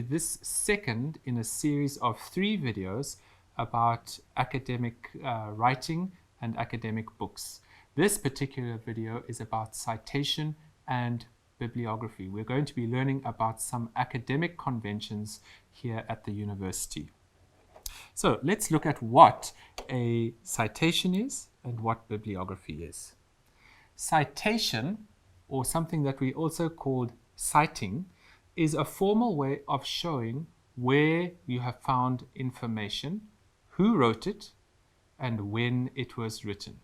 this second in a series of 3 videos about academic writing and academic books. This particular video is about citation and bibliography. We're going to be learning about some academic conventions here at the university. So let's look at what a citation is and what bibliography is. Citation, or something that we also called citing, is a formal way of showing where you have found information, who wrote it, and when it was written.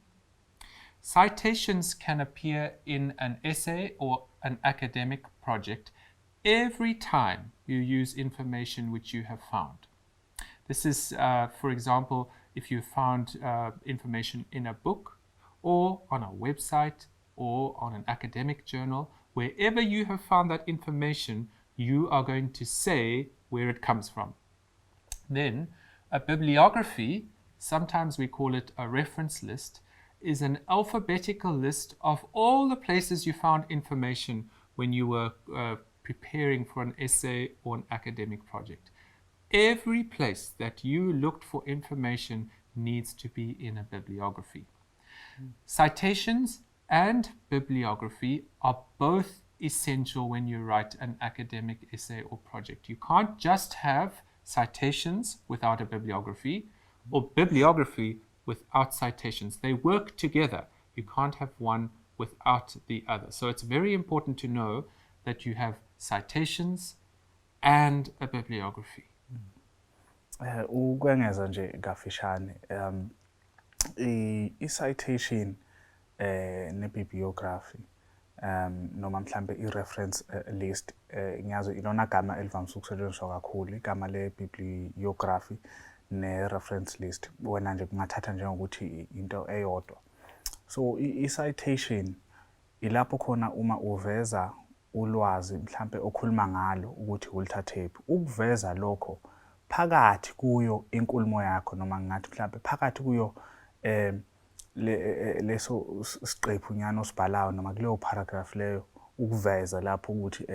Citations can appear in an essay or an academic project every time you use information which you have found. This is, for example, if you found information in a book or on a website or on an academic journal. Wherever you have found that information, you are going to say where it comes from. Then, a bibliography, sometimes we call it a reference list, is an alphabetical list of all the places you found information when you were preparing for an essay or an academic project. Every place that you looked for information needs to be in a bibliography. Citations and bibliography are both essential when you write an academic essay or project. You can't just have citations without a bibliography, or bibliography without citations. They work together. You can't have one without the other. So it's very important to know that you have citations and a bibliography. Ukwengeza nje kafishane, i-citation ne-bibliography noma mhlambe i-reference list, ngiyazi ilona gama elivamise ukusetshenziswa kakhulu, igama le-bibliography ne-reference list. Wena nje kungathatha njengokuthi into eyodwa. So i-citation ilapho khona uma uveza ulwazi mhlambe okhuluma ngalo ukuthi ulithathephi. Ukuveza lokho phakathi kuyo inkulumo yakho, noma ngathi mhlambe phakathi kuyo leso siqephu nyana osibhalayo noma kuleyo paragraph leyo, ukuveza lapho ukuthi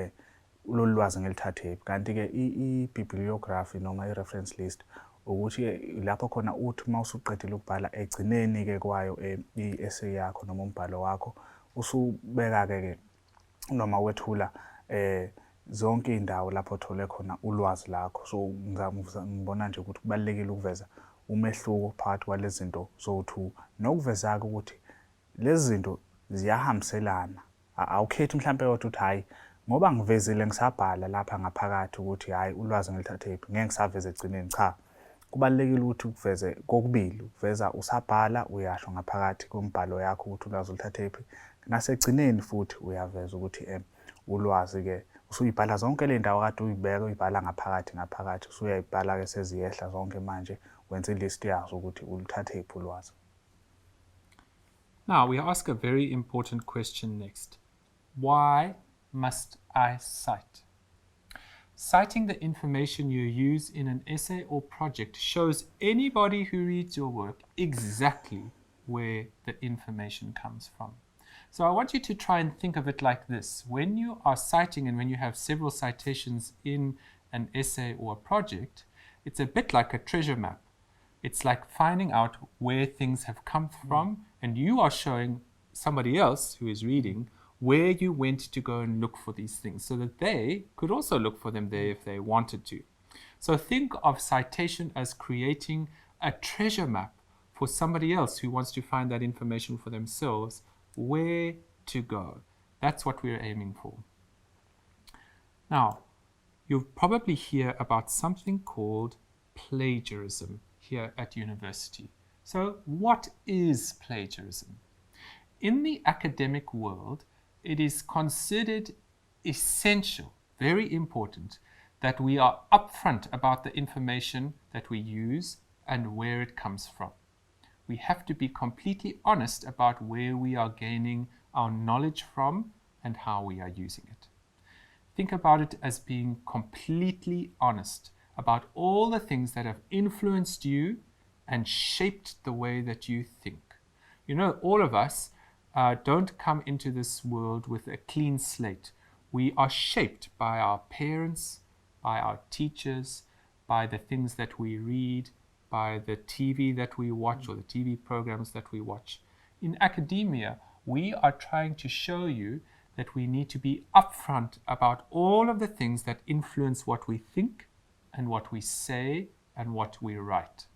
lolu lwazi ngelithathephi. Kanti-ke i-bibliography noma i-reference list ukuthi lapho khona uthi uma usuqedile ukubhala egcineni-ke kwayo i-essay yakho noma umbhalo wakho, usubeka-ke noma wethula zonke iy'ndawo lapho uthole khona ulwazi lakho. So ngibona nje ukuthi kubalulekile ukuveza umehluko phakathi kwalezi zinto zowu-2, nokuveza-ke ukuthi lezi zinto ziyahambiselana. Awukhethi mhlampe yodwa uthi hhayi, ngoba ngivezile ngisabhala lapha ngaphakathi ukuthi hhayi ulwazi ngilithathephi, ngeke ngisaveze egcineni. Cha, kubalulekile ukuthi ukuveze kokubili, ukuveza usabhala uyasho ngaphakathi kombhalo yakho ukuthi ulwazi ulithathephi, nasegcineni futhi uyaveza ukuthi ulwazi-ke usuyibhala zonke le ndawo kade uyibeka uyibhala ngaphakathi, usuyayibhala-ke seziyehla zonke manje, wenza ilist yazo ukuthi ulithathephi ulwazi. Now we ask a very important question next. Why must I cite? Citing the information you use in an essay or project shows anybody who reads your work exactly where the information comes from. So I want you to try and think of it like this. When you are citing and when you have several citations in an essay or a project, it's a bit like a treasure map. It's like finding out where things have come from, and you are showing somebody else who is reading where you went to go and look for these things so that they could also look for them there if they wanted to. So think of citation as creating a treasure map for somebody else who wants to find that information for themselves, where to go. That's what we're aiming for. Now, you'll probably hear about something called plagiarism here at university. So what is plagiarism? In the academic world, it is considered essential, very important, that we are upfront about the information that we use and where it comes from. We have to be completely honest about where we are gaining our knowledge from and how we are using it. Think about it as being completely honest about all the things that have influenced you and shaped the way that you think. You know, all of us don't come into this world with a clean slate. We are shaped by our parents, by our teachers, by the things that we read, by the TV that we watch or the TV programs that we watch. In academia, we are trying to show you that we need to be upfront about all of the things that influence what we think and what we say and what we write.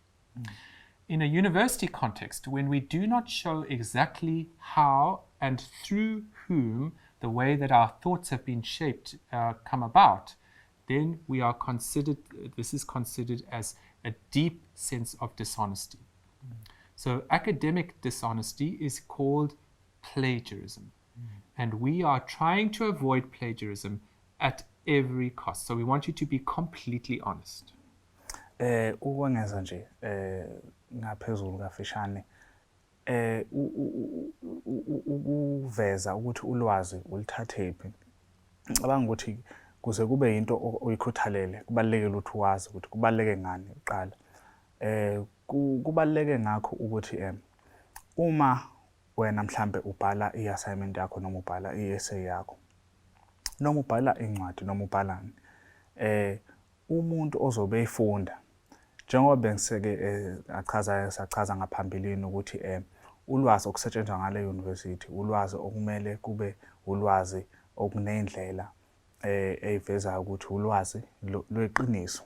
In a university context, when we do not show exactly how and through whom the way that our thoughts have been shaped come about, then this is considered as a deep sense of dishonesty. So academic dishonesty is called plagiarism. And we are trying to avoid plagiarism at every cost. So we want you to be completely honest. Ukwengeza nje ngaphezulu kafishane ukuveza ukuthi ulwazi ulithathephi. Ngicabanga ukuthi kuze kube into oyikhuthalele kubalekile ukuthi wazi ukuthi kubaleke ngani uqala. Kubaleke ngakho ukuthi uma wena mhlambe ubhala i-assignment yakho noma ubhala i-essay yakho noma ubhala incwadi noma ubhalani umuntu ozobe eyifunda njengoba bengiseke sachaza ngaphambilini ukuthi ulwazi okusetshenzwa ngale university ulwazi okumele kube ulwazi okunendlela eyivezayo ukuthi ulwazi lweqiniso.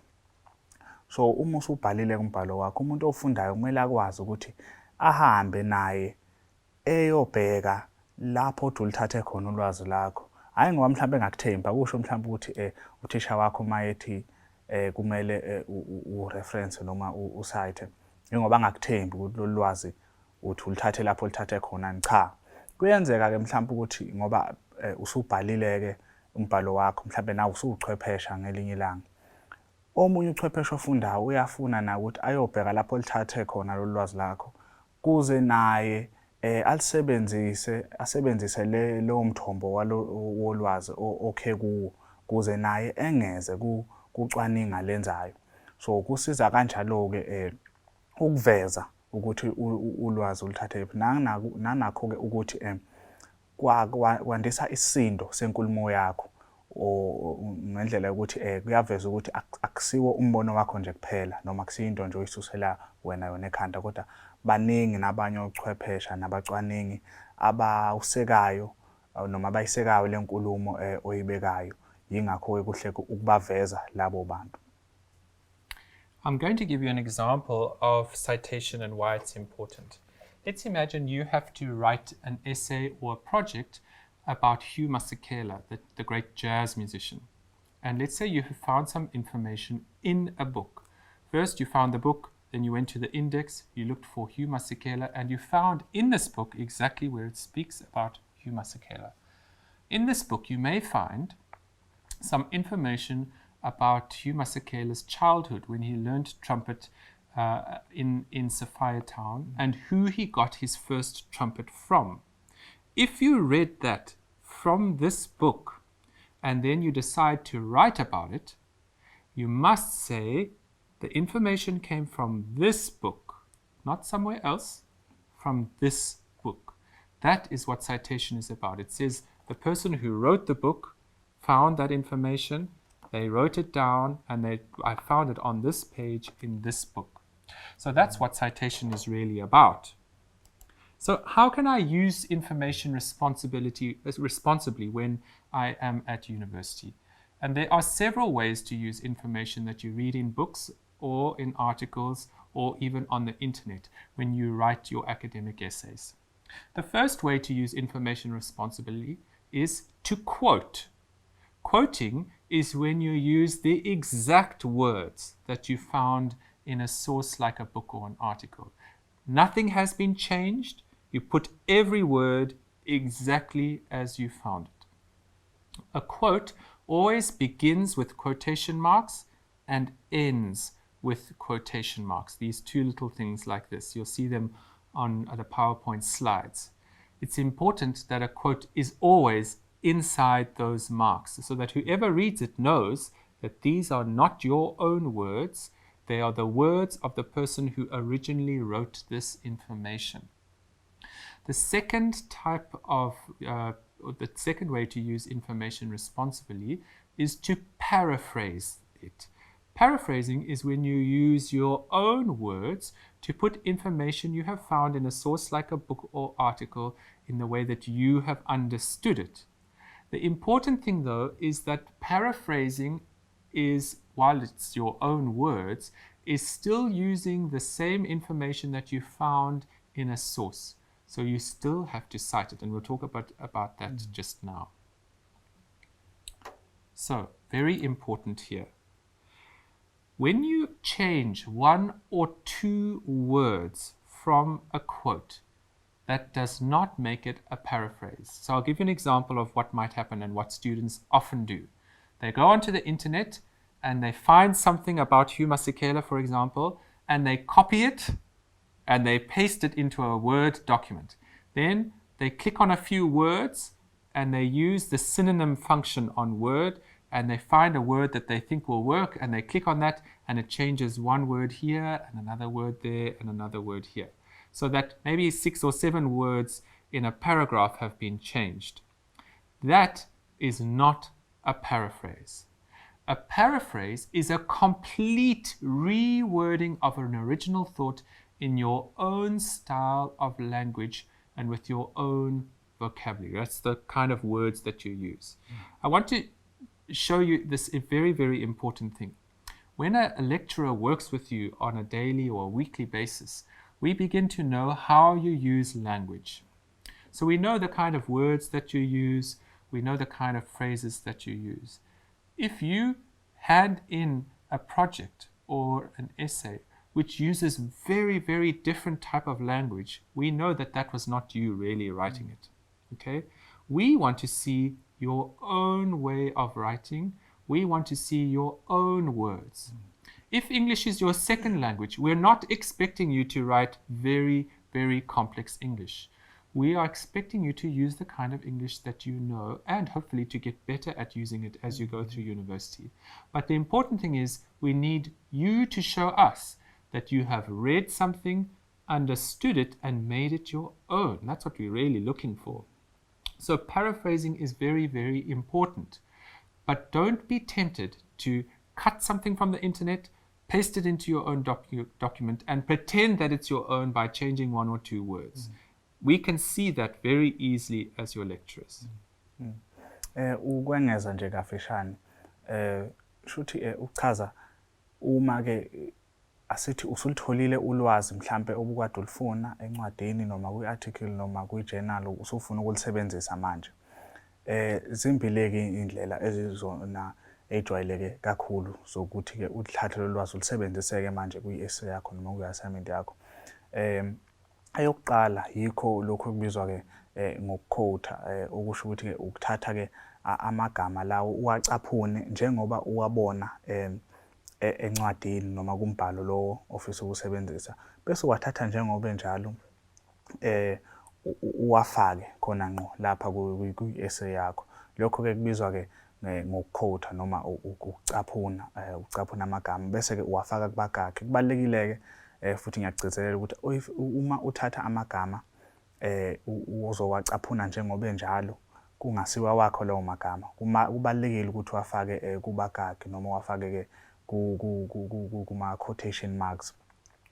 So uma usubhalile kumbhalo wakho umuntu ofundayo kumele akwazi ukuthi ahambe naye eyobheka lapho ulithathe khona ulwazi lakho. Hayi ngoba mhlawumbe engakuthemba kusho mhlawumbe ukuthi uthisha wakho mayethi kumele ureference noma usayithe ngoba angakuthembi ukuthi lo lwazi uthi ulithathe lapho ulithathe khona. Cha, kuyenzeka ke mhlawumbe ukuthi ngoba usubhalile ke umbhalo wakho mhlawumbe nawe usuchwephesha ngelinye ilanga. Omunye uchwepheshe ofundayo uyafuna na ukuthi ayobheka lapho lithathe khona lo lwazi lakho kuze naye asebenzise lo mthombo wolwazi okhe kuwo kuze naye engeze kucwaninga lenzayo. So kusiza kanjalo ke ukuveza ukuthi ulwazi ulithathephi nanakho ke ukuthi kwandisa isisindo senkulumo yakho ngendlela yokuthi kuyaveza ukuthi akusiwo umbono wakho nje kuphela noma akusinto nje oyisusela wena yona ekhanda kodwa baningi nabanye ochwephesha nabacwaningi abawusekayo noma abayisekayo lenkulumo oyibekayo. Yingakho kuhle ukubaveza labo bantu. I'm going to give you an example of citation and why it's important. Let's imagine you have to write an essay or a project about Hugh Masekela, the great jazz musician. And let's say you have found some information in a book. First you found the book, then you went to the index, you looked for Hugh Masekela, and you found in this book exactly where it speaks about Hugh Masekela. In this book you may find some information about Hugh Masekela's childhood when he learned trumpet in Sophia Town and who he got his first trumpet from. If you read that from this book and then you decide to write about it, you must say the information came from this book, not somewhere else, from this book. That is what citation is about. It says the person who wrote the book found that information, they wrote it down, and I found it on this page in this book. So that's what citation is really about. So how can I use information responsibly when I am at university? And there are several ways to use information that you read in books or in articles or even on the internet when you write your academic essays. The first way to use information responsibly is to quote. Quoting is when you use the exact words that you found in a source like a book or an article. Nothing has been changed. You put every word exactly as you found it. A quote always begins with quotation marks and ends with quotation marks. These two little things like this. You'll see them on the PowerPoint slides. It's important that a quote is always inside those marks so that whoever reads it knows that these are not your own words. They are the words of the person who originally wrote this information. The second way to use information responsibly is to paraphrase it. Paraphrasing is when you use your own words to put information you have found in a source like a book or article in the way that you have understood it. The important thing, though, is that paraphrasing is, while it's your own words, is still using the same information that you found in a source. So you still have to cite it, and we'll talk about that just now. So, very important here. When you change one or two words from a quote, that does not make it a paraphrase. So I'll give you an example of what might happen and what students often do. They go onto the internet and they find something about Hugh Masekela, for example, and they copy it and they paste it into a Word document. Then they click on a few words and they use the synonym function on Word, and they find a word that they think will work, and they click on that, and it changes one word here and another word there and another word here. So that maybe 6 or 7 words in a paragraph have been changed. That is not a paraphrase. A paraphrase is a complete rewording of an original thought in your own style of language and with your own vocabulary. That's the kind of words that you use. I want to show you this very, very important thing. When a lecturer works with you on a daily or a weekly basis, we begin to know how you use language. So we know the kind of words that you use, we know the kind of phrases that you use. If you hand in a project or an essay which uses very, very different type of language, we know that that was not you really writing it. Okay? We want to see your own way of writing. We want to see your own words. If English is your second language, we're not expecting you to write very, very complex English. We are expecting you to use the kind of English that you know, and hopefully to get better at using it as you go through university. But the important thing is we need you to show us that you have read something, understood it, and made it your own. That's what we're really looking for. So paraphrasing is very, very important. But don't be tempted to cut something from the internet, paste it into your own document, and pretend that it's your own by changing 1 or 2 words. We can see that very easily as your lecturers. Ukwengeza nje kafishane, shuthi uchaza uma ke asithi usulitholile ulwazi mhlambe obukade ulifuna encwadini noma kwi-article noma kwi-journal usufuna ukulisebenzisa manje. Zimbileke indlela ezizona ejwayeleke kakhulu zokuthi ke uthathe lo lwazi ulisebenziseke manje kwi-essay yakho noma kwi-assignment yakho. Eyokuqala yikho lokho kubizwa ke ngokuquote, okusho ukuthi ke ukuthatha ke amagama lawo uwacaphune njengoba uwabona encwadini noma kumbhalo lo ofisa ukusebenzisa, bese wathatha njengoba enjalo uwafake khona ngqo lapha kwi-essay yakho. Lokho ke kubizwa ke ngokuquote noma ukucaphuna, ucaphuna amagama bese ke uwafaka kubakakhe. Kubalekile ke futhi ngiyagcizelela ukuthi uma uthatha amagama uzowacaphuna njengoba enjalo kungasiwa wakho lawo magama, kubalekile ukuthi uwafake kubakakhe noma uwafake ke kuma-quotation marks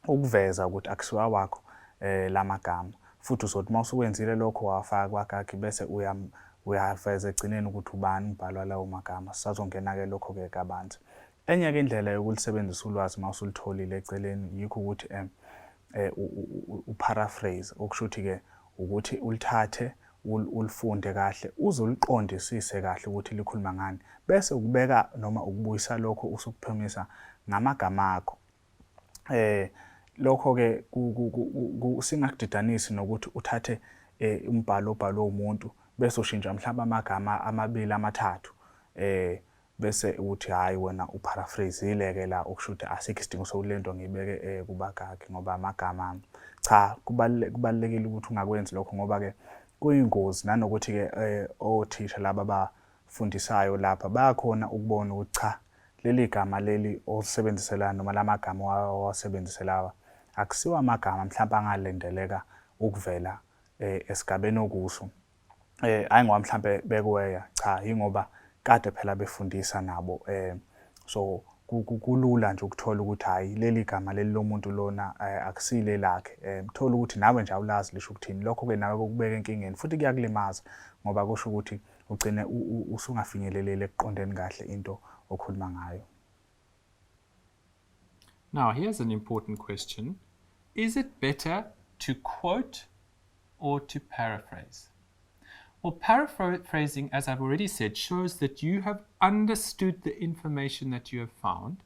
ukuveza ukuthi akusiwa wakho lamagama. Futhi uzothi mawusukwenzile lokho wafaka kubakakhe bese uyaveza egcineni ukuthi ubani umbhalwa lawo magama. Sisazongena ke lokho ke kabanzi. Enye ke indlela yokulisebenzisa ulwazi mawusulitholile eceleni yikho ukuthi uparaphrase, okusho ukuthi ke ukuthi ulithathe ulifunde kahle uze uliqondisise kahle ukuthi likhuluma ngani, bese ukubeka noma ukubuyisa lokho usukuphimisa ngamagama akho. Lokho ke singakudidanisi nokuthi uthathe umbhalo obhalwe umuntu bese ushintsha mhlawumbe amagama 2 3, bese uthi hayi wena uparaphrasile ke la, okusho ukuthi asikho isidingo sokulento ngibeke kubakakhe ngoba amagama. Cha, kubalekile ukuthi ungakwenzi lokho ngoba ke kuyingozi, nanokuthi ke othisha laba abafundisayo lapha bayakhona ukubona ukuthi cha, leli gama leli olisebenzisela noma lamagama owasebenziselawa akusiwa amagama mhlawumbe angalendeleka ukuvela esigabeni okuso. Hayi ngoba mhlawumbe bekweya, cha, ingoba kade phela befundisa nabo. So kulula nje ukuthola ukuthi hayi leli gama leli lomuntu lona akusile lakhe. Thola ukuthi nawe nje awulazi lisho ukuthini. Lokho-ke nawe kokubeka enkingeni futhi kuyakulimaza ngoba kusho ukuthi ugcine usungafinyeleleli ekuqondeni kahle into okhuluma ngayo. Now, here's an important question. Is it better to quote or to paraphrase? Well, paraphrasing, as I've already said, shows that you have understood the information that you have found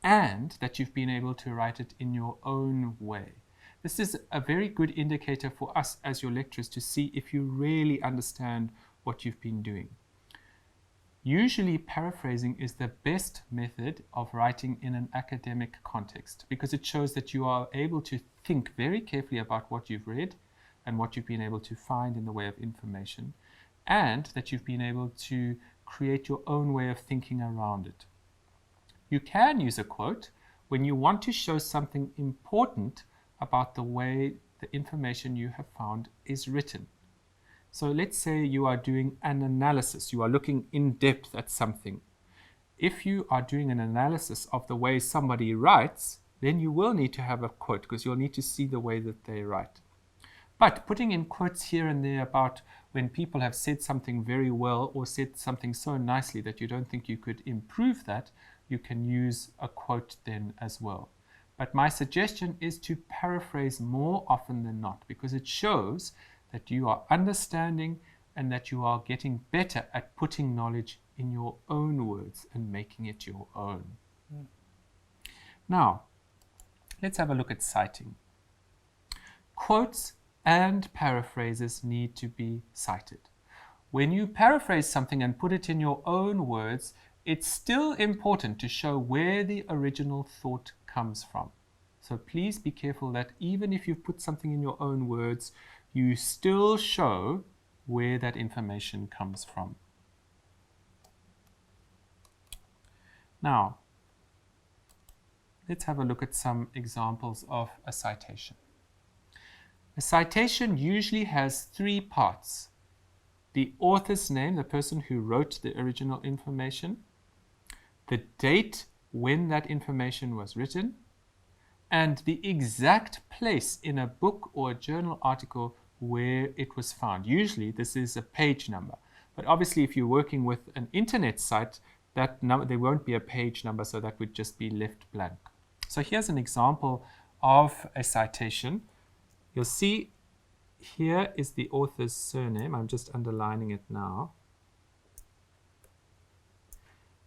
and that you've been able to write it in your own way. This is a very good indicator for us as your lecturers to see if you really understand what you've been doing. Usually, paraphrasing is the best method of writing in an academic context because it shows that you are able to think very carefully about what you've read and what you've been able to find in the way of information, and that you've been able to create your own way of thinking around it. You can use a quote when you want to show something important about the way the information you have found is written. So let's say you are doing an analysis, you are looking in depth at something. If you are doing an analysis of the way somebody writes, then you will need to have a quote because you'll need to see the way that they write. But putting in quotes here and there about when people have said something very well or said something so nicely that you don't think you could improve that, you can use a quote then as well. But my suggestion is to paraphrase more often than not because it shows that you are understanding and that you are getting better at putting knowledge in your own words and making it your own. Now, let's have a look at citing. Quotes and paraphrases need to be cited. When you paraphrase something and put it in your own words, it's still important to show where the original thought comes from. So please be careful that even if you put something in your own words, you still show where that information comes from. Now, let's have a look at some examples of a citation. A citation usually has three parts: the author's name, the person who wrote the original information, the date when that information was written, and the exact place in a book or a journal article where it was found. Usually this is a page number, but obviously if you're working with an internet site, that there won't be a page number, so that would just be left blank. So here's an example of a citation. You'll see here is the author's surname. I'm just underlining it now.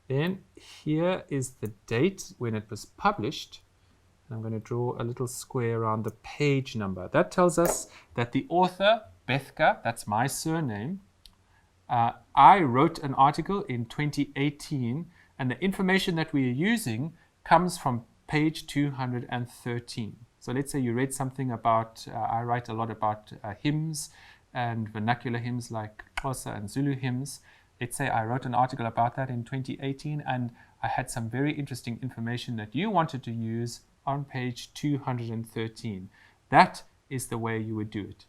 Then here is the date when it was published. And I'm going to draw a little square around the page number. That tells us that the author, Bethke, that's my surname, I wrote an article in 2018, and the information that we are using comes from page 213. So let's say you read something about, I write a lot about hymns and vernacular hymns like Xhosa and Zulu hymns. Let's say I wrote an article about that in 2018 and I had some very interesting information that you wanted to use on page 213. That is the way you would do it.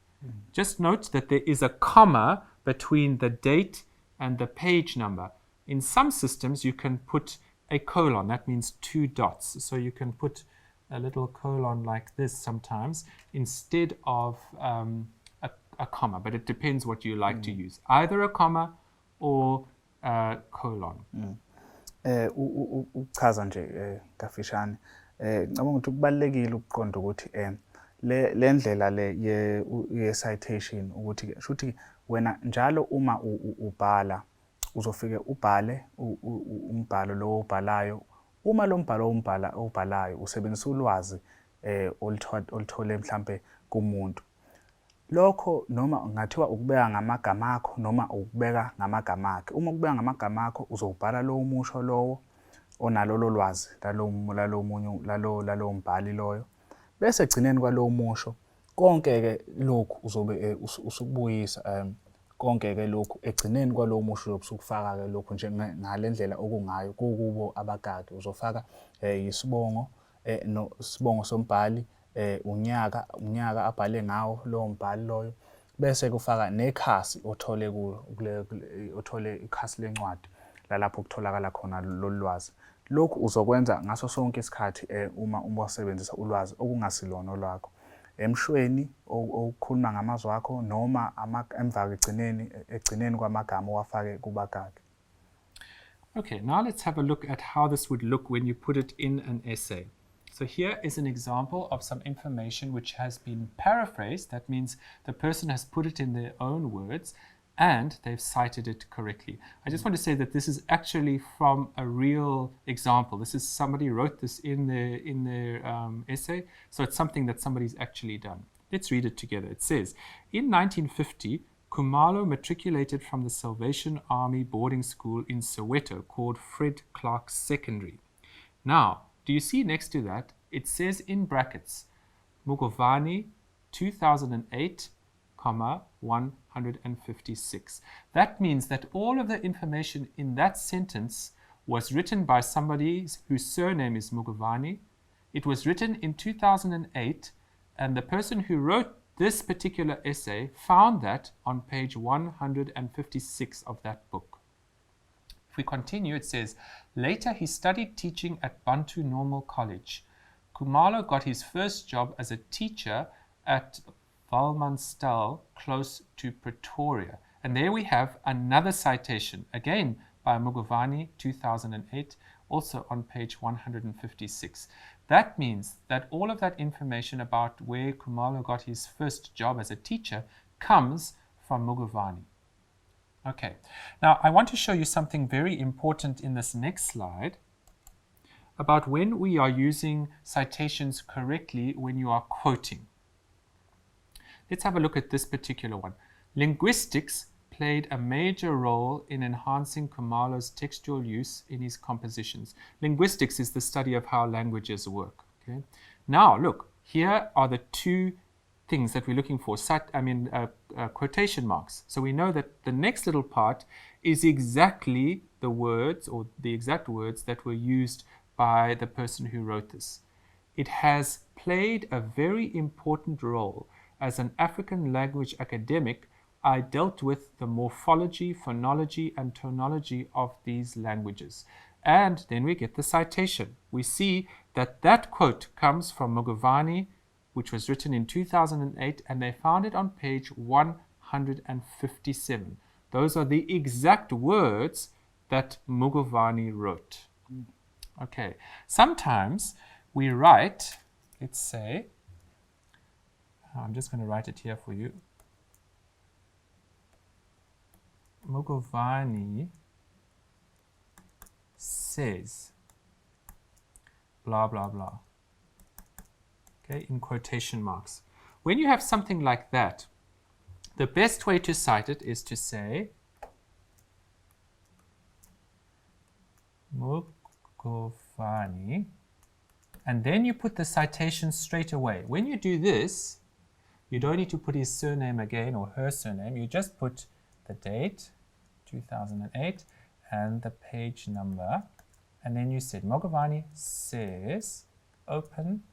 Just note that there is a comma between the date and the page number. In some systems you can put a colon, that means 2 dots. So you can put a little colon like this sometimes instead of a comma, but it depends what you like to use, either a comma or a colon. Uchaza nje kafishane ngicabanga ukuthi kubalekile ukuqonda ukuthi le ndlela le ye citation ukuthi ke shuthi wena njalo uma ubhala uzofike ubhale umbhalo lo ubhalayo. Uma lo mbhalo ubhalayo usebenzisa ulwazi oluthole mhlambe kumuntu, lokho noma ngathiwa ukubeka ngamagama akho noma ukubeka ngamagama akhe. Uma ukubeka ngamagama akho uzobhala lo umusho lowo onalo lolwazi lalo mbhali loyo, bese egcineni kwalo musho konke ke lokhu uzobe usukubuyisa konke ke lokhu egcineni kwalo musho usukufaka ke lokhu nje ngalendlela okungayo kubo abagadi. Uzofaka isibongo isibongo sombhali, unyaka abhale ngawo lo mbhali loyo, bese kufaka nekhasi othole kulo, othole ikhasi lencwadi lalapho kutholakala khona lolwazi lokhu uzokwenza ngaso sonke isikhathi uma usebenzisa ulwazi okungasilona olwakho emshweni okukhuluma ngamazwi akho noma emva ekugcineni kwamagama owafake kubagage. Okay, now let's have a look at how this would look when you put it in an essay. So here is an example of some information which has been paraphrased. That means the person has put it in their own words and they've cited it correctly. I just want to say that this is actually from a real example. This is somebody wrote this in their essay, so it's something that somebody's actually done. Let's read it together. It says, in 1950, Khumalo matriculated from the Salvation Army boarding school in Soweto called Fred Clark Secondary. Now, do you see next to that, it says in brackets, Mugovani 2008, 156. That means that all of the information in that sentence was written by somebody whose surname is Mugovani. It was written in 2008, and the person who wrote this particular essay found that on page 156 of that book. If we continue, it says, later he studied teaching at Bantu Normal College. Khumalo got his first job as a teacher at Valmanstal, close to Pretoria. And there we have another citation, again by Mugovani, 2008, also on page 156. That means that all of that information about where Khumalo got his first job as a teacher comes from Mugovani. Okay, now I want to show you something very important in this next slide about when we are using citations correctly when you are quoting. Let's have a look at this particular one. Linguistics played a major role in enhancing Khumalo's textual use in his compositions. Linguistics is the study of how languages work. Okay. Now, look, here are the two things that we're looking for, quotation marks. So we know that the next little part is exactly the words or the exact words that were used by the person who wrote this. It has played a very important role. As an African language academic, I dealt with the morphology, phonology, and tonology of these languages. And then we get the citation. We see that that quote comes from Mugovani, which was written in 2008, and they found it on page 157. Those are the exact words that Mugovani wrote. Okay, sometimes we write, let's say, I'm just going to write it here for you. Mugovani says blah blah blah, okay, in quotation marks. When you have something like that, the best way to cite it is to say Mugovani, and then you put the citation straight away. When you do this, you don't need to put his surname again or her surname. You just put the date, 2008, and the page number. And then you said, Mugovani says, open,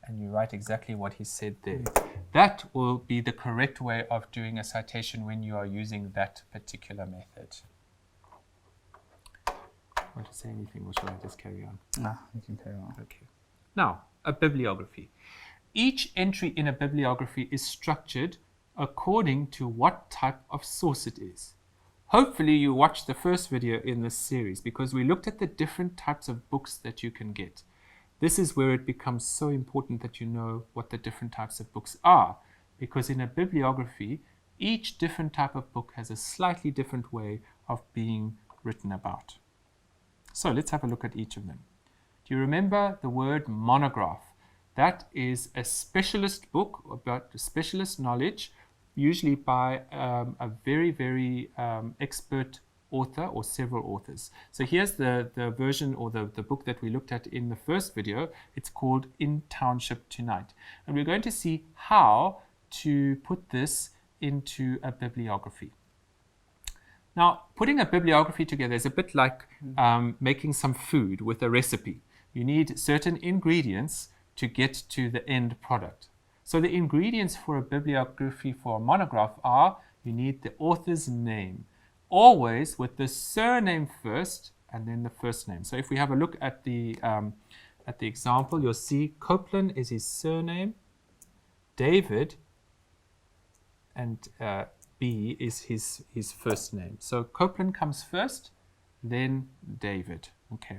and you write exactly what he said there. That will be the correct way of doing a citation when you are using that particular method. Want to say anything, or shall I just carry on? No, you can carry on. Okay. Now, a bibliography. Each entry in a bibliography is structured according to what type of source it is. Hopefully you watched the first video in this series because we looked at the different types of books that you can get. This is where it becomes so important that you know what the different types of books are, because in a bibliography, each different type of book has a slightly different way of being written about. So let's have a look at each of them. Do you remember the word monograph? That is a specialist book about specialist knowledge, usually by a very, very expert author or several authors. So here's the version or the book that we looked at in the first video. It's called In Township Tonight. And we're going to see how to put this into a bibliography. Now, putting a bibliography together is a bit like making some food with a recipe. You need certain ingredients to get to the end product. So the ingredients for a bibliography for a monograph are, you need the author's name, always with the surname first and then the first name. So if we have a look at the example, you'll see Copeland is his surname, David and B is his first name. So Copeland comes first, then David. Okay.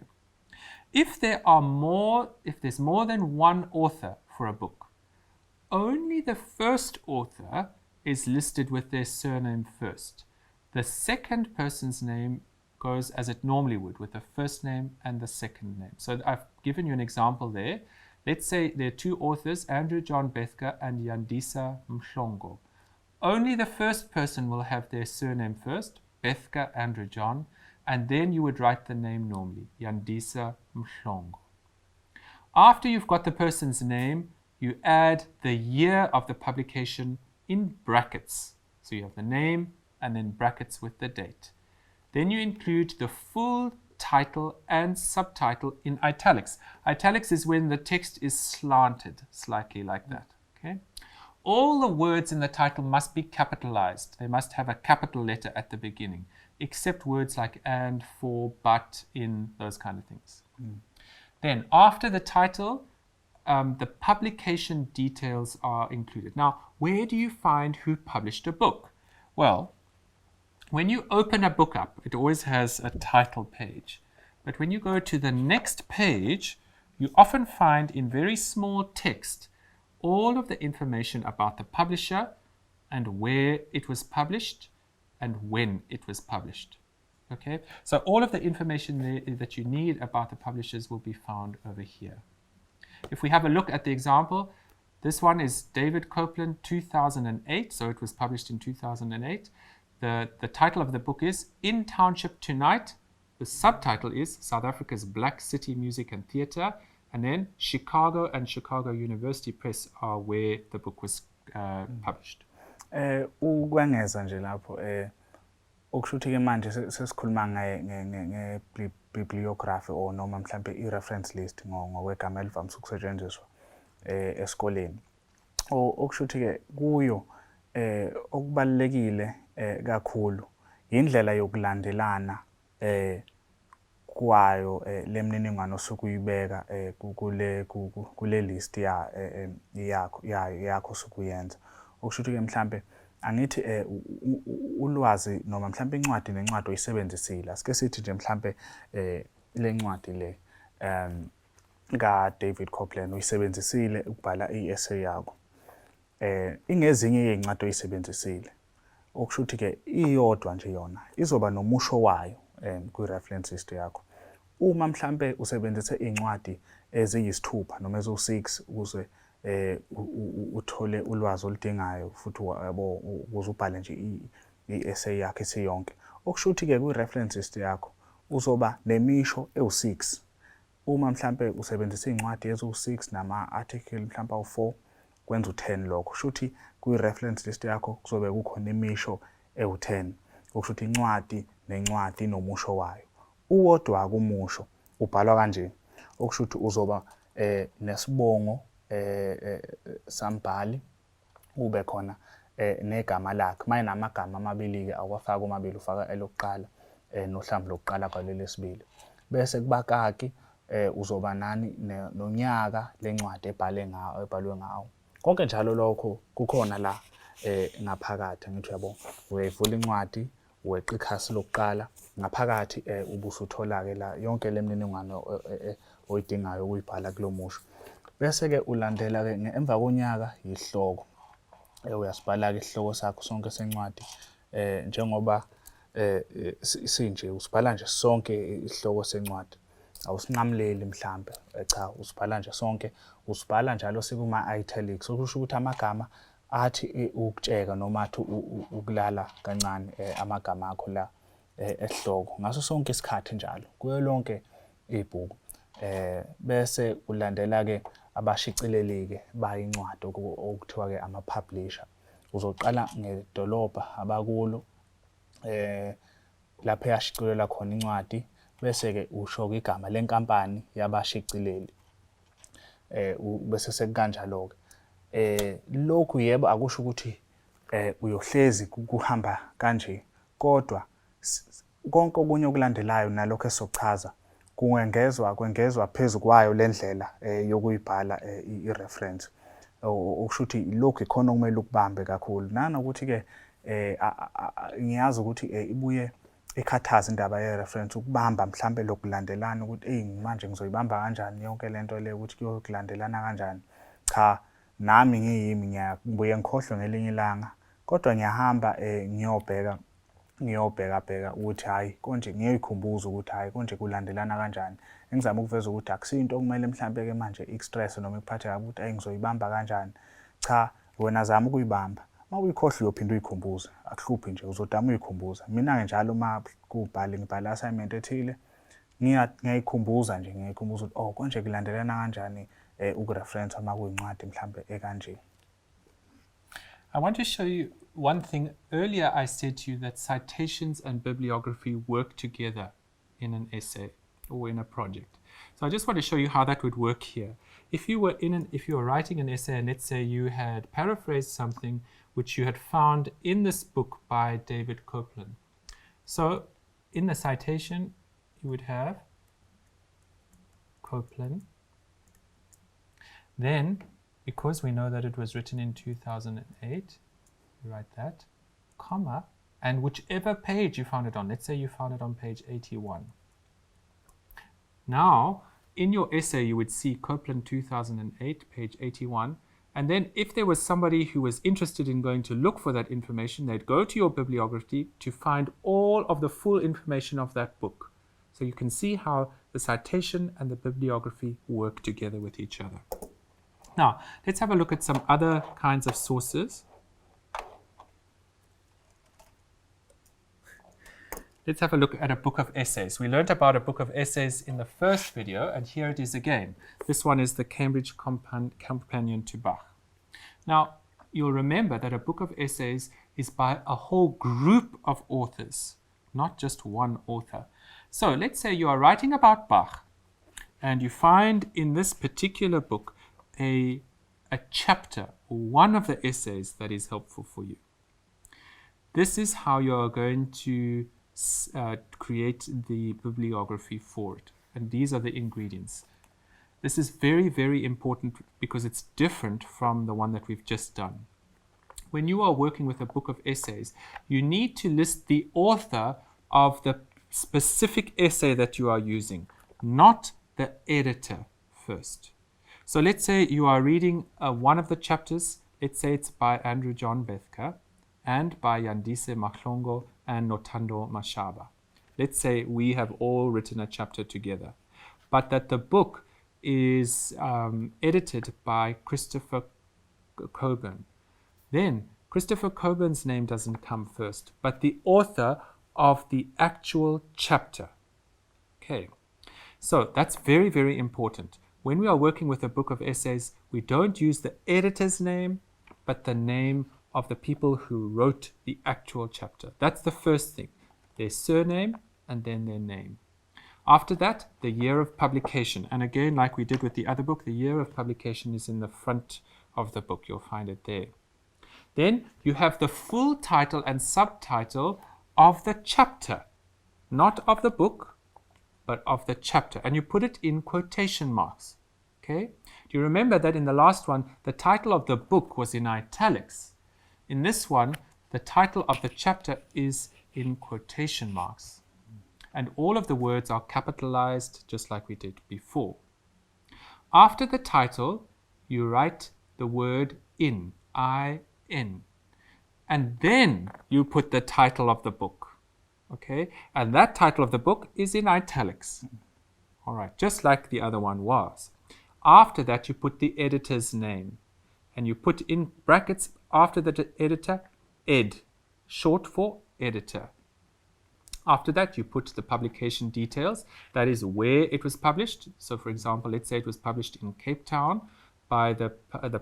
If there's more than one author for a book, only the first author is listed with their surname first. The second person's name goes as it normally would, with the first name and the second name. So I've given you an example there. Let's say there are two authors, Andrew John Bethke and Yandisa Mhlongo. Only the first person will have their surname first, Bethke Andrew John, and then you would write the name normally, Yandisa Mhlongo. After you've got the person's name, you add the year of the publication in brackets. So you have the name and then brackets with the date. Then you include the full title and subtitle in italics. Italics is when the text is slanted slightly like that. Okay. All the words in the title must be capitalized. They must have a capital letter at the beginning, except words like and, for, but, in, those kind of things. Then after the title, the publication details are included. Now, where do you find who published a book? Well, when you open a book up, it always has a title page. But when you go to the next page, you often find in very small text all of the information about the publisher and where it was published and when it was published. Okay, so all of the information there that you need about the publishers will be found over here. If we have a look at the example, this one is David Copeland 2008, so it was published in 2008. The title of the book is In Township Tonight. The subtitle is South Africa's Black City Music and Theatre. And then Chicago and Chicago University Press are where the book was published. Ukwengeza nje lapho okusho ukuthi ke manje sesikhuluma nge-bibliography or noma mhlambe i-reference list ngokwegama elivamise ukusetshenziswa esikoleni. Okusho ukuthi ke kuyo okubalekile kakhulu indlela yokulandelana kwayo lemniningwane osuke uyibeka kule list yakho osukuyenza. Okusho ukuthi ke mhlambe angithi ulwazi noma mhlambe incwadi nencwadi oyisebenzisile, asike sithi nje mhlambe le ncwadi le ka David Copeland uyisebenzisile ukubhala i-essay yakho. Ingezinye yezincwadi oyisebenzisile, okusho ukuthi ke iyodwa nje yona izoba nomusho wayo kwi-reference list yakho. Uma mhlambe usebenzise incwadi eziyisithupha noma ezo6 ukuze uthole ulwazi oludingayo futhi yabo ukuze ubhale nje i-essay yakho isiyonke, okusho ukuthi ke kwi-reference list yakho uzoba nemisho ewu6. Uma mhlambe usebenzisa incwadi ezo6 nama-article mhlambe awu4 kwenza u10 lokho. Kusho ukuthi kwi-reference list yakho kuzobe kukhona imisho ewu10. Okusho ukuthi incwadi nencwadi nomusho wayo. Uwodwa kumusho ubhalwa kanje. Okusho ukuthi uzoba nesibongo sambhali, ube khona negama lakhe. Maye namagama amabili ke awafaka omabili, ufaka elokuqala nohlamvu lokuqala kwalelesibili. Bese kubakaki uzoba nani nonyaka lencwadi ebhalwe ngawo. Konke njalo lokho kukhona la ngaphakathi. Ngithi yabo uyayivula incwadi, weqa ikhasi lokuqala ngaphakathi ubusuthola ke la yonke lemniningwane oyidingayo ukuyibhala kulo musho. Bese ke ulandela ke emva konyaka isihloko. Uyasibhala ke isihloko sakho sonke sencwadi njengoba sinje usibhala nje sonke isihloko sencwadi. Awusinqamleli mhlambe, cha, usibhala nje sonke, usibhala njalo sekuma italics. Okusho ukuthi amagama athi ukutsheka noma athi ukulala kancane amagama akho la esihloko ngaso sonke isikhathi njalo kuyo lonke ibhuku. Bese ulandela ke abashicileli ke bayincwadi okuthiwa ke ama-publisher. Uzoqala ngedolobha abakulo lapho yashicilela khona incwadi, bese ke usho igama lenkampani yabashicileli. Bese sekukanjalo ke lokhu yebo akusho ukuthi uyohlezi kuhamba kanje, kodwa konke okunye okulandelayo nalokho esizochaza kwengezwa phezu kwayo le ndlela yokuyibhala i-reference. Okusho ukuthi lokhu ikhona okumele ukubambe kakhulu. Nanokuthi-ke ngiyazi ukuthi ibuye ikhathaza indaba ye-reference ukubamba mhlambe lokulandelana ukuthi manje ngizoyibamba kanjani yonke lento le ukuthi kuyokulandelana kanjani. Cha, nami ngiyimi ngiyabuye ngikhohlwe ngelinye ilanga kodwa ngiyahamba ngiyobheka ukuthi hayi konje ngiyoyikhumbuza ukuthi hayi konje kulandelana kanjani. Engizama ukuveza ukuthi akusinto okumele mhlambe-ke manje ik-stress noma ikuphathe kabi ukuthi ngizoyibamba kanjani. Cha, wena zama ukuyibamba. Uma uyikhohlwa uyophinda uyikhumbuze. Akuhluphi nje uzodama uyikhumbuza. Mina-ke njalo uma ngibhala assignment ethile ngiyayikhumbuza nje ngiyayikhumbuza ukuthi konje kulandelana kanjani ukureference uma kuyincwadi mhlambe ekanje. I want to show you one thing. Earlier I said to you that citations and bibliography work together in an essay or in a project. So I just want to show you how that would work here. If you were writing an essay and let's say you had paraphrased something which you had found in this book by David Copeland. So in the citation you would have Copeland. Then, because we know that it was written in 2008, you write that, comma, and whichever page you found it on. Let's say you found it on page 81. Now, in your essay, you would see Copeland 2008, page 81. And then if there was somebody who was interested in going to look for that information, they'd go to your bibliography to find all of the full information of that book. So you can see how the citation and the bibliography work together with each other. Now, let's have a look at some other kinds of sources. Let's have a look at a book of essays. We learned about a book of essays in the first video, and here it is again. This one is the Cambridge Companion to Bach. Now, you'll remember that a book of essays is by a whole group of authors, not just one author. So let's say you are writing about Bach, and you find in this particular book a chapter or one of the essays that is helpful for you. This is how you are going to create the bibliography for it. And these are the ingredients. This is very, very important because it's different from the one that we've just done. When you are working with a book of essays, you need to list the author of the specific essay that you are using, not the editor first. So let's say you are reading one of the chapters. Let's say it's by Andrew John Bethke and by Yandise Mahlongo and Nothando Mashaba. Let's say we have all written a chapter together, but that the book is edited by Christopher Coburn. Then Christopher Coburn's name doesn't come first, but the author of the actual chapter. Okay, so that's very, very important. When we are working with a book of essays, we don't use the editor's name, but the name of the people who wrote the actual chapter. That's the first thing, their surname and then their name. After that, the year of publication. And again, like we did with the other book, the year of publication is in the front of the book. You'll find it there. Then you have the full title and subtitle of the chapter, not of the book, but of the chapter. And you put it in quotation marks. Okay? Do you remember that in the last one, the title of the book was in italics? In this one, the title of the chapter is in quotation marks. And all of the words are capitalized just like we did before. After the title, you write the word in, I-N. And then you put the title of the book. Okay? And that title of the book is in italics. All right, just like the other one was. After that, you put the editor's name. And you put in brackets after the editor, ed, short for editor. After that, you put the publication details. That is where it was published. So for example, let's say it was published in Cape Town by the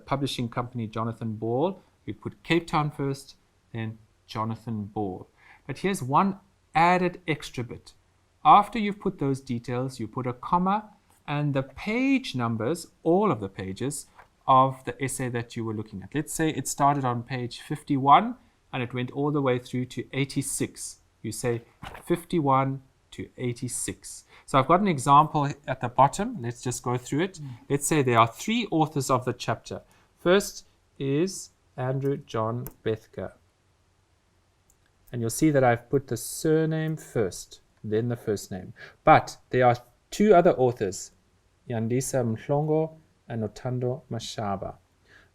publishing company Jonathan Ball. You put Cape Town first, then Jonathan Ball. But here's one added extra bit. After you've put those details, you put a comma and the page numbers, all of the pages of the essay that you were looking at. Let's say it started on page 51 and it went all the way through to 86. You say 51 to 86. So I've got an example at the bottom. Let's just go through it. Let's say there are 3 authors of the chapter. First is Andrew John Bethke. And you'll see that I've put the surname first, then the first name. But there are 2 other authors, Yandisa Mhlongo and Otando Mashaba.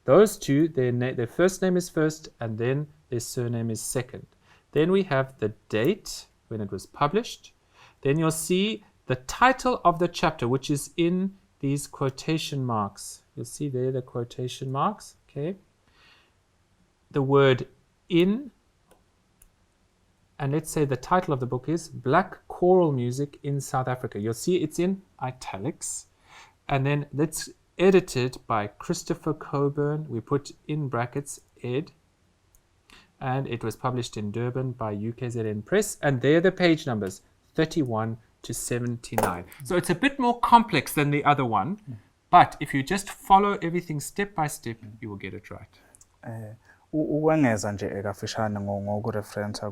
Those 2, their first name is first and then their surname is second. Then we have the date when it was published. Then you'll see the title of the chapter, which is in these quotation marks. You'll see there the quotation marks, okay? The word in, and let's say the title of the book is Black Choral Music in South Africa. You'll see it's in italics. And then let's edited by Christopher Coburn. We put in brackets ed. And it was published in Durban by UKZN Press. And there are the page numbers, 31 to 79. So it's a bit more complex than the other one. But if you just follow everything step by step, you will get it right. Ukwengeza nje kafishane ngokureferensa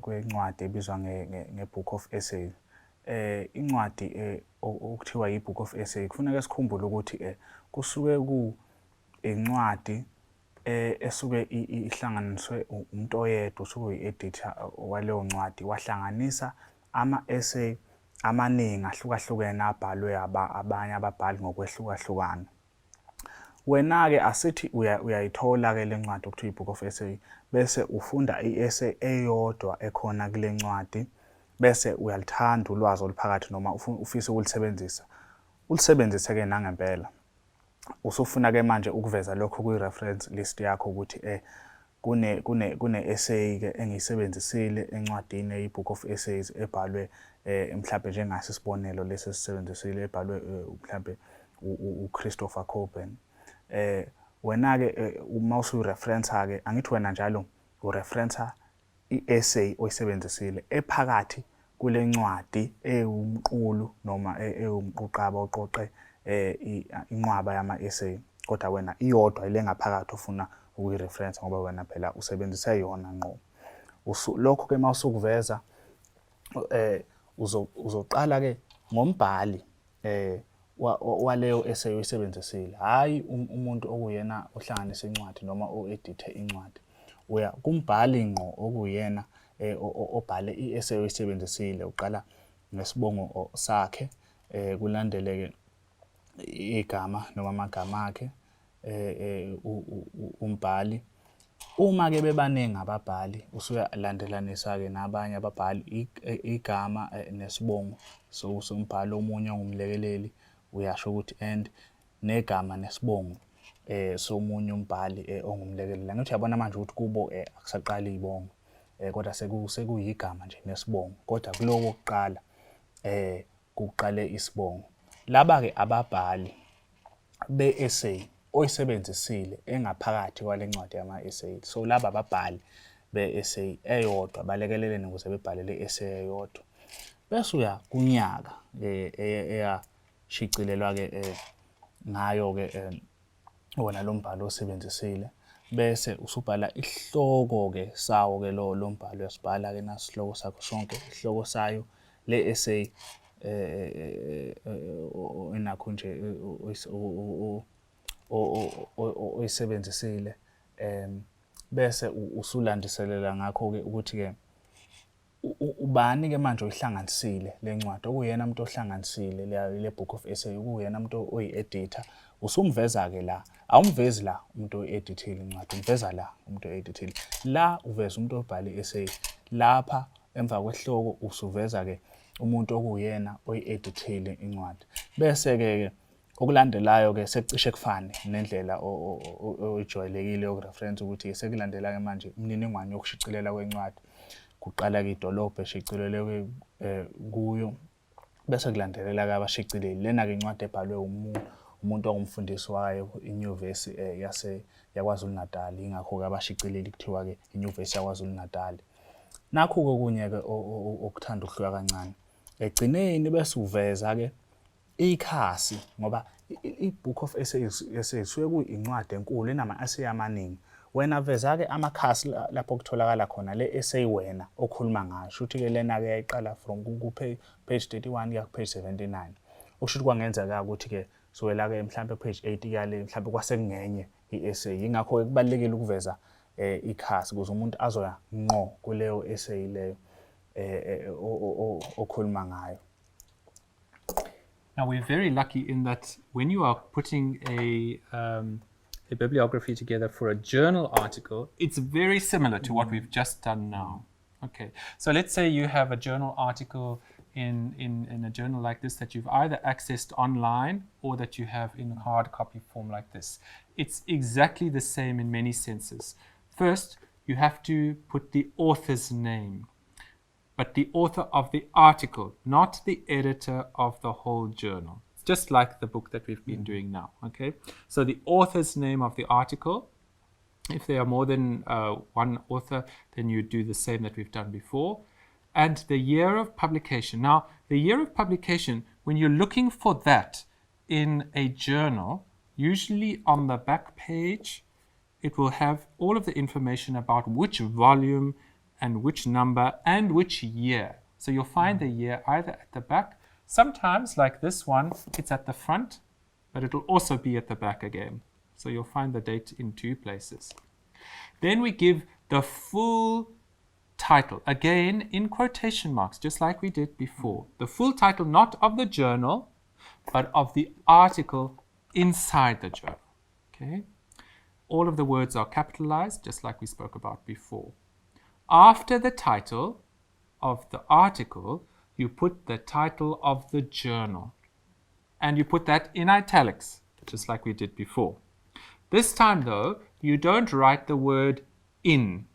kwencwadi ebizwa nge-Book of Essay. Incwadi okuthiwa yi-Book of Essay kufuneka sikhumbule ukuthi kusuke incwadi esuke ihlanganiswe umuntu oyedwa usuke uyi-editor waleyo ncwadi wahlanganisa ama-essay amaningi ahlukahlukene abhalwe abanye ababhali ngokwehlukahlukana. Wena-ke asithi uyayithola-ke le ncwadi okuthiwa i-Book of Essay bese ufunda i-essay eyodwa ekhona kule ncwadi bese uyalithanda ulwazi oluphakathi noma ufisa ukulisebenzisa. Ulisebenzise-ke nangempela. Usufuna-ke manje ukuveza lokho kwi-reference list yakho ukuthi kune-essay-ke engiyisebenzisile encwadini eyi-Book of Essays ebhalwe mhlampe njengasisibonelo lesi sisebenzisile ebhalwe mhlampe uChristopher Coburn. Wena-ke uma usuyi-referencer-ke angithi wena njalo ureferencer i-essay oyisebenzisile ephakathi kule ncwadi ewumqulu noma ewumquqaba oqoqe inqwaba yama-essay, kodwa wena iyodwa ile ngaphakathi ufuna ukuyi-reference ngoba wena phela usebenzise yona ngqo. Lokho-ke uma usukuveza uzoqala-ke ngombhali waleyo essay oyisebenzisile, hhayi umuntu okuyena ohlanganisa incwadi noma o-edithe incwadi. Uya kumbhali ngqo okuyena obhale i-essay oyisebenzisile. Uqala ngesibongo sakhe, kulandeleke igama noma amagama akhe umbhali. Uma-ke bebaningi ababhali usuyalandelanisa-ke nabanye ababhali igama nesibongo sombhali omunye ongumlekeleli, uyasho ukuthi and negama nesibongo somunye umbhali ongumlekeleli. Angithi uyabona manje ukuthi kubo akusaqali ibongo kodwa sekuyigama nje nesibongo, kodwa kulo kokuqala kuqale isibongo. Laba-ke ababhali be-essay oyisebenzisile engaphakathi kwale ncwadi yama-essay. So laba ababhali be-essay eyodwa balekelelene ukuze bebhale le essay eyodwa. Bese uya kunyaka eyashicilelwa-ke ngayo-ke wona lo mbhalo osebenzisile, bese usubhala isihloko-ke sawo-ke lo mbhalo. Uyasibhala-ke naso isihloko sakho sonke, isihloko sayo le essay enakho nje oyisebenzisile, bese usulandiselela ngakho-ke ukuthi-ke ubani-ke manje oyihlanganisile le ncwadi, okuyena umuntu ohlanganisile le Book of Essay, ukuyena umuntu oyi-editor. Usumveza-ke la, awumvezi la umuntu oyi-edithile incwadi, umveza la umuntu oyi-edithile. La uveza umuntu obhale i-essay, lapha emva kwesihloko usuveza-ke umuntu okuyena oyi-edithile incwadi. Bese-ke okulandelayo-ke sekucishe kufane nendlela oyijwayelekile yokureferensa ukuthi sekulandela-ke manje imininingwane yokushicilela kwencwadi. Kuqala-ke idolobha eshicilelwe kuyo, bese kulandelela-ke abashicileli. Lena-ke incwadi ebhalwe umuntu ongumfundisi wayo inyuvesi yakwaZulu-Natal, ingakho-ke abashicileli kuthiwa-ke inyuvesi yakwaZulu-Natal. Nakho-ke okunye-ke okuthanda ukuhluka kancane ekugcineni, bese uveza-ke ikhasi ngoba i-Book of Essays suke kuyincwadi enkulu enama-essay amaningi. wena veza-ke amakhasi lapho kutholakala khona le essay wena okhuluma ngayo. Sho ukuthi-ke lena-ke yayiqala from page 31 kuya ku-page 79. Okusho ukuthi kwangenzeka ukuthi-ke sowela-ke mhlawumbe page 80 yale mhlawumbe kwasekungenye i-essay. Yingakho-ke kubalulekile ukuveza ikhasi ukuze umuntu azoya ngqo kuleyo essay leyo okhuluma ngayo. Now, we're very lucky in that when you are putting a bibliography together for a journal article, it's very similar to what we've just done now. Okay, so let's say you have a journal article in a journal like this that you've either accessed online or that you have in hard copy form like this. It's exactly the same in many senses. First, you have to put the author's name, but the author of the article, not the editor of the whole journal. It's just like the book that we've been doing now, okay? So the author's name of the article, if there are more than one author, then you do the same that we've done before. And the year of publication. Now, the year of publication, when you're looking for that in a journal, usually on the back page, it will have all of the information about which volume and which number and which year. So you'll find the year either at the back. Sometimes, like this one, it's at the front, but it'll also be at the back again. So you'll find the date in two places. Then we give the full title, again in quotation marks, just like we did before. The full title, not of the journal, but of the article inside the journal. Okay? All of the words are capitalized, just like we spoke about before. After the title of the article, you put the title of the journal. And you put that in italics, just like we did before. This time, though, you don't write the word in.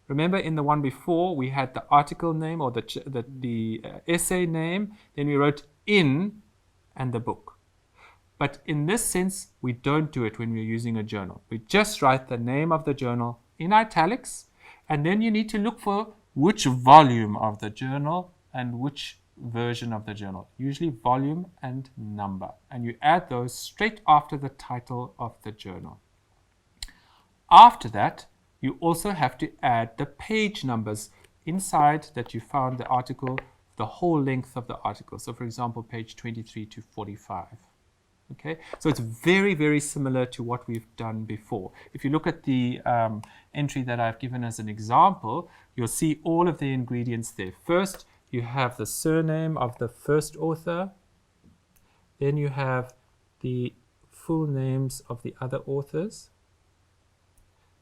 Remember, in the one before, we had the article name or the essay name. Then we wrote in and the book. But in this sense, we don't do it when we're using a journal. We just write the name of the journal in italics. And then you need to look for which volume of the journal and which version of the journal, usually volume and number. And you add those straight after the title of the journal. After that, you also have to add the page numbers inside that you found the article, the whole length of the article. So for example, page 23 to 45. Okay, so it's very, very similar to what we've done before. If you look at the entry that I've given as an example, you'll see all of the ingredients there. First, you have the surname of the first author. Then you have the full names of the other authors.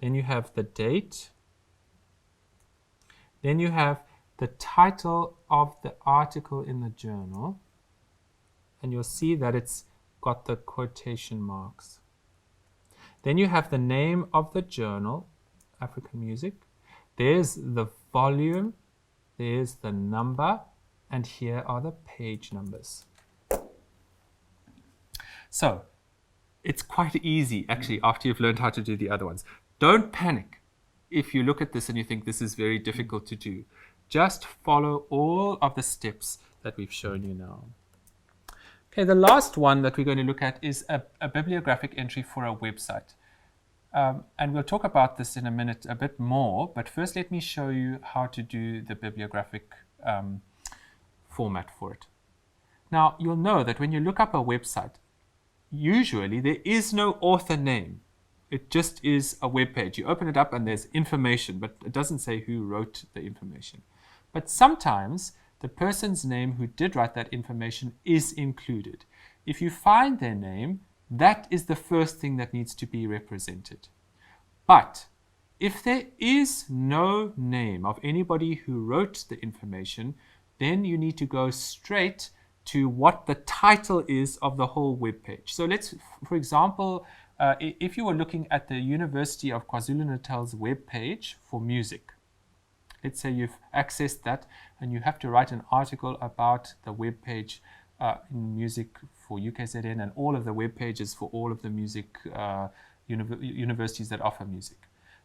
Then you have the date. Then you have the title of the article in the journal. And you'll see that it's got the quotation marks. Then you have the name of the journal, African Music. There's the volume, there's the number, and here are the page numbers. So it's quite easy actually after you've learned how to do the other ones. Don't panic if you look at this and you think this is very difficult to do. Just follow all of the steps that we've shown you now. Okay, the last one that we're going to look at is a bibliographic entry for a website. And we'll talk about this in a minute a bit more, but first let me show you how to do the bibliographic format for it. Now, you'll know that when you look up a website, usually there is no author name. It just is a web page. You open it up and there's information, but it doesn't say who wrote the information. But sometimes the person's name who did write that information is included. If you find their name, that is the first thing that needs to be represented. But if there is no name of anybody who wrote the information, then you need to go straight to what the title is of the whole web page. So let's, for example, if you were looking at the University of KwaZulu-Natal's web page for music, let's say you've accessed that and you have to write an article about the web page in music for UKZN and all of the web pages for all of the music universities that offer music.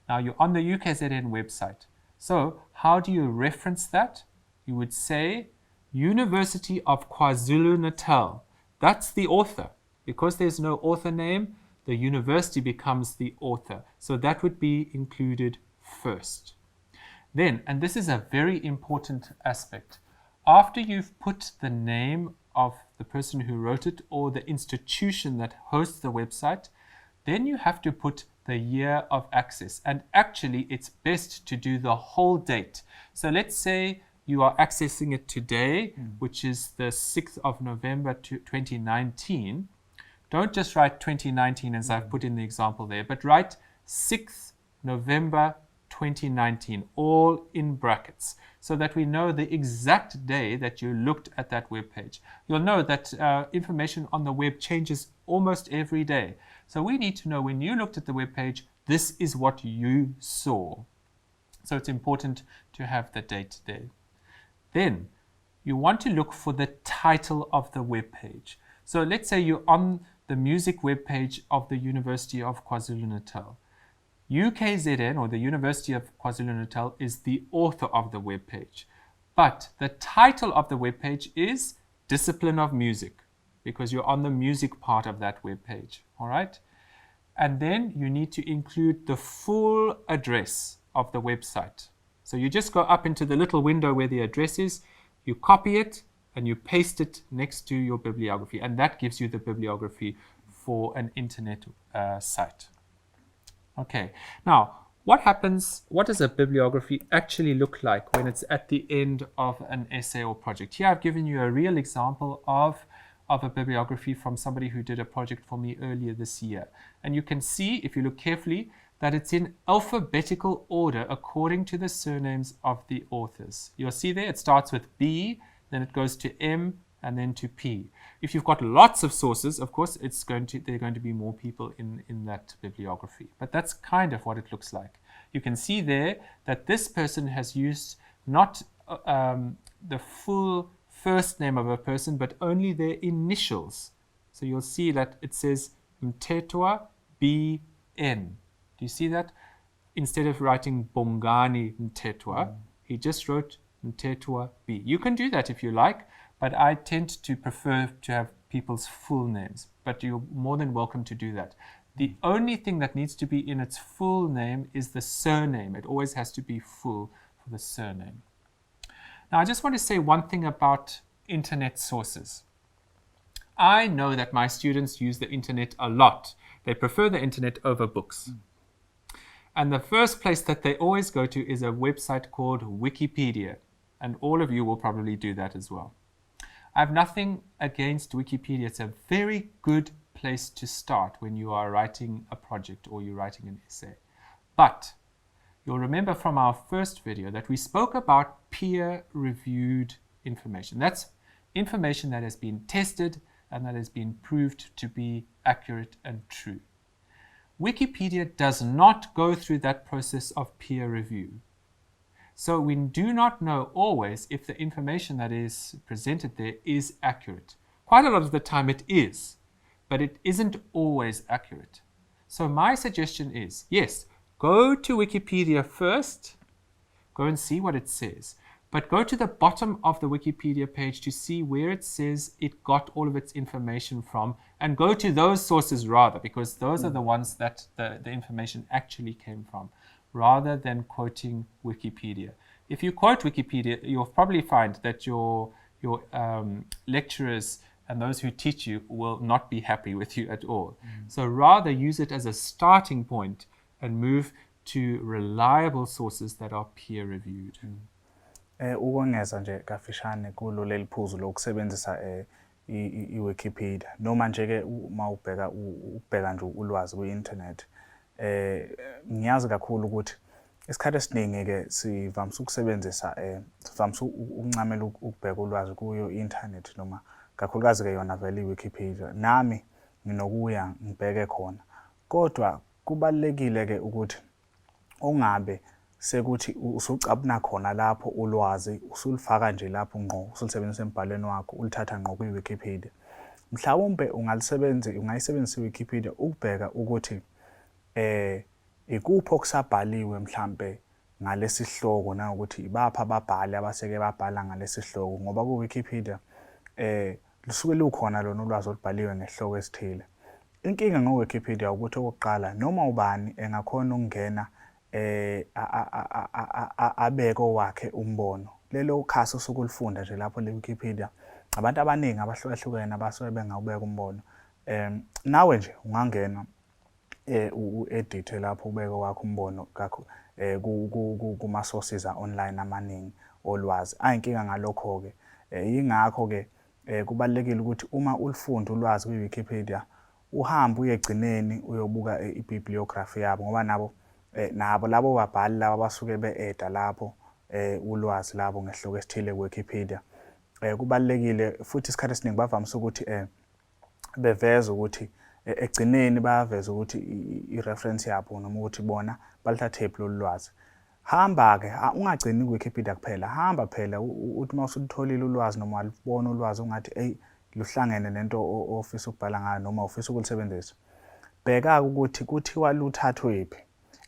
Now you're on the UKZN website. So how do you reference that? You would say University of KwaZulu-Natal. That's the author. Because there's no author name, the university becomes the author. So that would be included first. Then, and this is a very important aspect, after you've put the name of the person who wrote it or the institution that hosts the website, then you have to put the year of access. And actually, it's best to do the whole date. So let's say you are accessing it today, which is the 6th of November 2019. Don't just write 2019 as I've put in the example there, but write 6th November 2019, all in brackets, so that we know the exact day that you looked at that web page. You'll know that information on the web changes almost every day. So we need to know when you looked at the web page, this is what you saw. So it's important to have the date there. Then you want to look for the title of the web page. So let's say you're on the music web page of the University of KwaZulu-Natal. UKZN, or the University of KwaZulu-Natal, is the author of the web page. But the title of the web page is Discipline of Music, because you're on the music part of that web page. All right? And then you need to include the full address of the website. So you just go up into the little window where the address is, you copy it, and you paste it next to your bibliography. And that gives you the bibliography for an internet site. Okay, now what does a bibliography actually look like when it's at the end of an essay or project? Here I've given you a real example of a bibliography from somebody who did a project for me earlier this year. And you can see, if you look carefully, that it's in alphabetical order according to the surnames of the authors. You'll see there it starts with B, then it goes to M, and then to P. If you've got lots of sources, of course, there are going to be more people in that bibliography. But that's kind of what it looks like. You can see there that this person has used not the full first name of a person, but only their initials. So you'll see that it says Mthethwa B.N. Do you see that? Instead of writing Bongani Mthethwa, he just wrote Mthethwa B. You can do that if you like, but I tend to prefer to have people's full names. But you're more than welcome to do that. The only thing that needs to be in its full name is the surname. It always has to be full for the surname. Now, I just want to say one thing about internet sources. I know that my students use the internet a lot. They prefer the internet over books. And the first place that they always go to is a website called Wikipedia. And all of you will probably do that as well. I have nothing against Wikipedia. It's a very good place to start when you are writing a project or you're writing an essay. But you'll remember from our first video that we spoke about peer-reviewed information. That's information that has been tested and that has been proved to be accurate and true. Wikipedia does not go through that process of peer review. So we do not know always if the information that is presented there is accurate. Quite a lot of the time it is, but it isn't always accurate. So my suggestion is, yes, go to Wikipedia first, go and see what it says, but go to the bottom of the Wikipedia page to see where it says it got all of its information from, and go to those sources rather, because those are the ones that the information actually came from, rather than quoting Wikipedia. If you quote Wikipedia, you'll probably find that your lecturers and those who teach you will not be happy with you at all. So rather use it as a starting point and move to reliable sources that are peer-reviewed. Ukongeza nje kafishane kulo leli phuzu lokusebenzisa iWikipedia noma nje ke ubheka nje ulwazi kwi-internet, ngiyazi kakhulu ukuthi isikhathi esiningi ke sivamisa ukusebenzisa sivamisa ukuncamela ukubheka ulwazi kuyo i-internet noma kakhulukazi ke yona vele iWikipedia. Nami nginokuya ngibheke khona, kodwa kubalekile ke ukuthi ungabe sekuthi usucabuna khona lapho ulwazi usulifaka nje lapho ngqo, usulisebenzisa embhalweni wakho, ulithatha ngqo kwi-Wikipedia. Mhlawumbe ungayisebenzisa iWikipedia ukubheka ukuthi ikuphi okusabhaliwe mhlambe ngalesi sihloko, na ukuthi ibapha ababhali abaseke babhala ngalesi sihloko, ngoba ku-Wikipedia lusuke lukhona lona ulwazi olubhaliwe ngesihloko esithile. Inkinga ngo-Wikipedia ukuthi okokuqala noma ubani engakhona ukungena abeke owakhe umbono. Lelo khasi osuke ulifunda nje lapho le-Wikipedia, abantu abaningi abahlukahlukene abasuke bengawubeka umbono. Nawe nje ungangena u-edithe lapho ubeke owakho umbono kuma-sources online amaningi olwazi. Ayinkinga ngalokho-ke. Yingakho-ke kubalulekile ukuthi uma ulifunda ulwazi kwi-Wikipedia uhambe uye egcineni uyobuka i-bibliography yabo, ngoba nabo labo babhali laba abasuke be-eda lapho ulwazi labo ngesihloko esithile ku-Wikipedia. Kubalulekile futhi isikhathi esiningi bavamise ukuthi beveza ukuthi egcineni bayaveza ukuthi i-reference yabo noma ukuthi bona balithathephi lolu lwazi. Hamba-ke ungagcini ku-Wikipedia kuphela, hamba phela uthi uma usulutholile ulwazi noma walubona ulwazi ungathi eyi luhlangene nento ofisa ukubhala ngayo noma ufisa ukulisebenzisa. Bheka-ke ukuthi kuthiwa luthathwephi.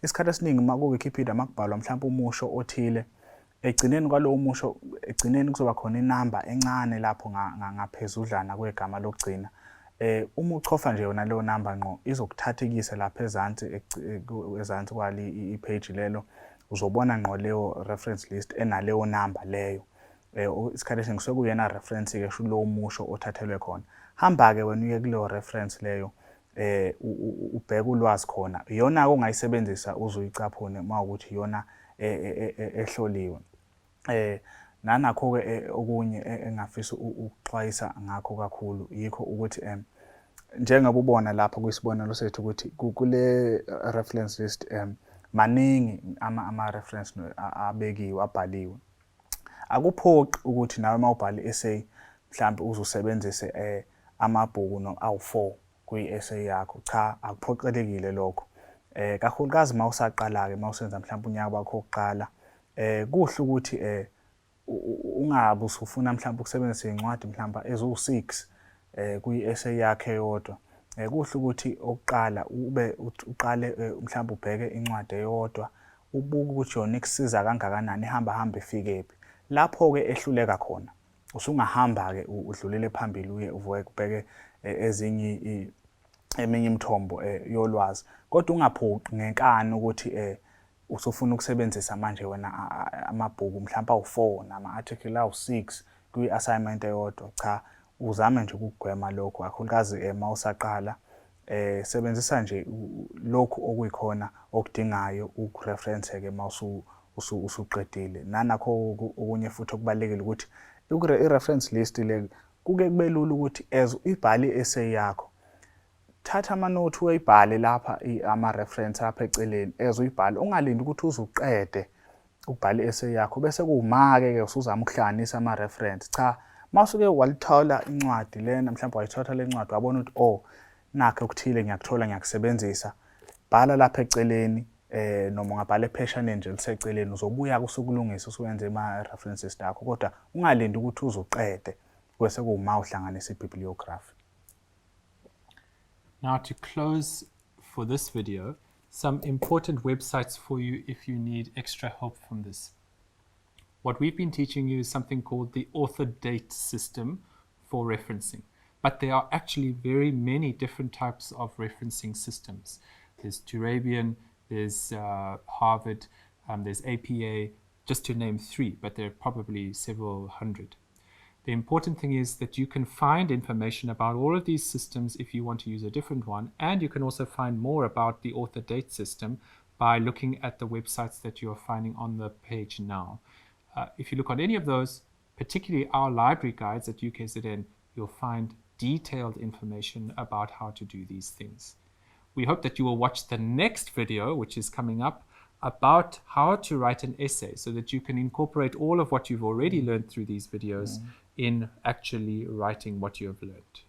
Isikhathi esiningi uma ku-Wikipedia makubhalwa mhlawumbe umusho othile, egcineni kwalowo musho, egcineni kuzoba khona inamba encane lapho ngaphezudlana kwegama lokugcina. Uma uchofa nje yona leyo namba ngqo izokuthathekisa lapha ezansi kwali i-page lelo, uzobona ngqo leyo reference list enaleyo namba leyo. Isikhathi esiningi kusuke kuyena reference-ke kusho lowo musho othathelwe khona. Hamba-ke wena uye kuleyo reference leyo ubheke ulwazi khona. Iyona-ke ongayisebenzisa uze uyicaphune uma ukuthi iyona ehloliwe. Nanakho-ke okunye engafisa ukuxwayisa ngakho kakhulu yikho ukuthi njengoba ubona lapha kwisibonelo sethu ukuthi kule reference list maningi ama-reference abekiwe abhaliwe. Akuphoqi ukuthi nawe uma ubhala i-essay mhlawumbe uzusebenzise amabhuku awu-4 kwi-essay yakho. Cha, akuphoqelekile lokho. Kakhulukazi uma usaqala-ke uma usenza mhlawumbe unyaka wakho wokuqala, kuhle ukuthi ungabe usufuna mhlawumbe ukusebenzisa iy'ncwadi mhlawumbe eziwu-6 kwi-essay yakhe eyodwa. Kuhle ukuthi okokuqala uqale mhlawumbe ubheke incwadi eyodwa, ubuke ukuthi yona ikusiza kangakanani, ihamba ifikephi. Lapho-ke ehluleka khona usungahamba-ke udlulele phambili uye ubheke eminye imithombo yolwazi. Kodwa ungaphoqi ngenkani ukuthi usufuna ukusebenzisa manje wena amabhuku mhlawumbe awu-4 nama-article awu-6 kwi-assignment eyodwa. Cha, uzame nje ukugwema lokho, kakhulukazi uma usaqala. Sebenzisa nje lokhu okuyikhona okudingayo ukureference-ke uma usuqedile. Nanakho okunye futhi okubalulekile ukuthi i-reference list le kuke kube lula ukuthi as uyibhale i-essay yakho, thatha amanothi uyibhale lapha ama-reference apha eceleni as uyibhale. Ungalindi ukuthi uze uqede ukubhala i-essay yakho bese kuwuma-ke usuzama ukuhlanganisa ama-reference. Cha, uma usuke walithola incwadi lena mhlawumbe wayithatha le ncwadi wabona ukuthi nakho okuthile ngiyakuthola ngiyakusebenzisa, bhala lapha eceleni. Noma ungabhala epheshaneni nje liseceleni, uzobuya usukulungisa usuwenze ama-references akho, kodwa ungalindi ukuthi uze uqede bese kuwuma uhlanganisa i-bibliography. Now, to close for this video, some important websites for you if you need extra help from this. What we've been teaching you is something called the author date system for referencing. But there are actually very many different types of referencing systems. There's Turabian, there's Harvard, there's APA, just to name 3, but there are probably several hundred. The important thing is that you can find information about all of these systems if you want to use a different one, and you can also find more about the author date system by looking at the websites that you're finding on the page now. If you look on any of those, particularly our library guides at UKZN, you'll find detailed information about how to do these things. We hope that you will watch the next video, which is coming up, about how to write an essay so that you can incorporate all of what you've already learned through these videos in actually writing what you have learned.